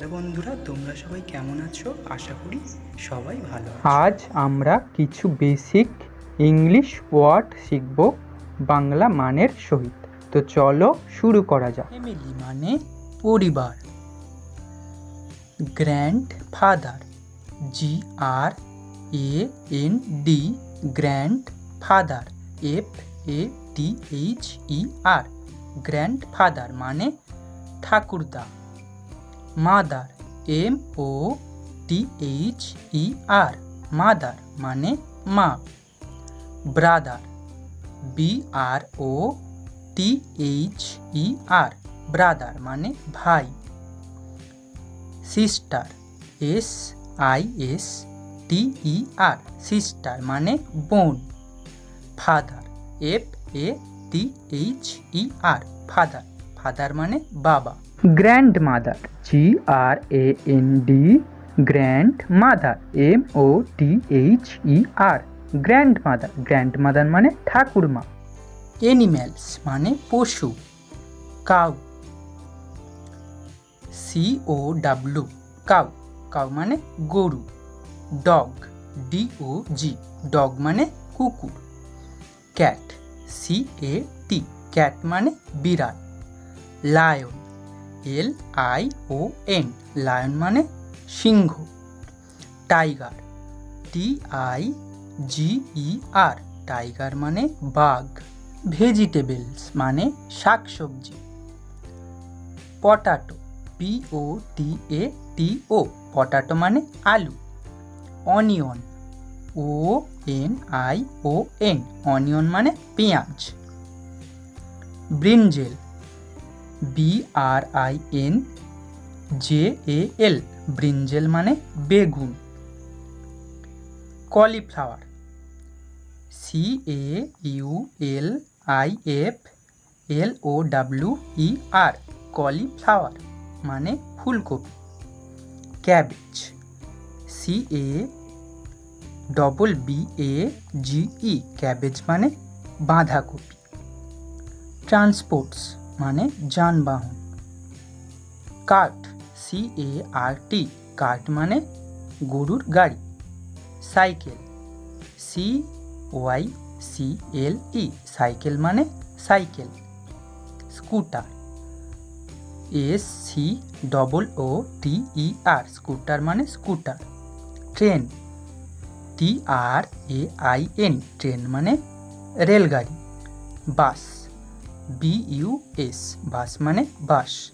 Hello বন্ধুরা, তোমরা সবাই কেমন আছো? আশা করি সবাই ভালো আছো। আজ আমরা কিছু বেসিক ইংলিশ ওয়ার্ড শিখব বাংলা মানের সহিত। তো চলো শুরু করা যাক। ফ্যামিলি মানে পরিবার। Grandfather, GRAND, grandfather, FATHER, grandfather মানে ঠাকুরদা। মাদার, MOTHER, মাদার মানে মা। ব্রাদার, BROTHER, ব্রাদার মানে ভাই। সিস্টার, SISTER, সিস্টার মানে বোন। ফাদার, FATHER, ফাদার, ফাদার মানে বাবা। Grandmother, GRAND, grandmother, MOTHER, grandmother, grandmother মানে ঠাকুরমা। অ্যানিম্যালস মানে পশু। কাউ, COW, কাউ, কাউ মানে গরু। ডগ, DOG, ডগ মানে কুকুর। ক্যাট, CAT, ক্যাট মানে বিড়াল। লায়ন, LION, লায়ন মানে সিংহ। টাইগার, TIGER, টাইগার মানে বাঘ। ভেজিটেবলস মানে শাকসবজি। পটাটো, POTATO, পটাটো মানে আলু। অনিয়ন, ONION, অনিয়ন মানে পেঁয়াজ। ব্রিঞ্জেল, BRINJAL, ব্রিঞ্জেল মানে বেগুন। কলিফ্লাওয়ার, CAULIFLOWER, কলিফ্লাওয়ার মানে ফুলকপি। ক্যাবেজ, CABBAGE, ক্যাবেজ মানে বাঁধাকপি। ট্রান্সপোর্টস মানে যানবাহন। কার্ট, CART, কার্ট মানে গরুর গাড়ি। সাইকেল, CYCLE, সাইকেল মানে সাইকেল। স্কুটার, SCOOTER, স্কুটার মানে স্কুটার। ট্রেন, TRAIN, ট্রেন মানে রেলগাড়ি। বাস, BUS, বাস মানে বাস।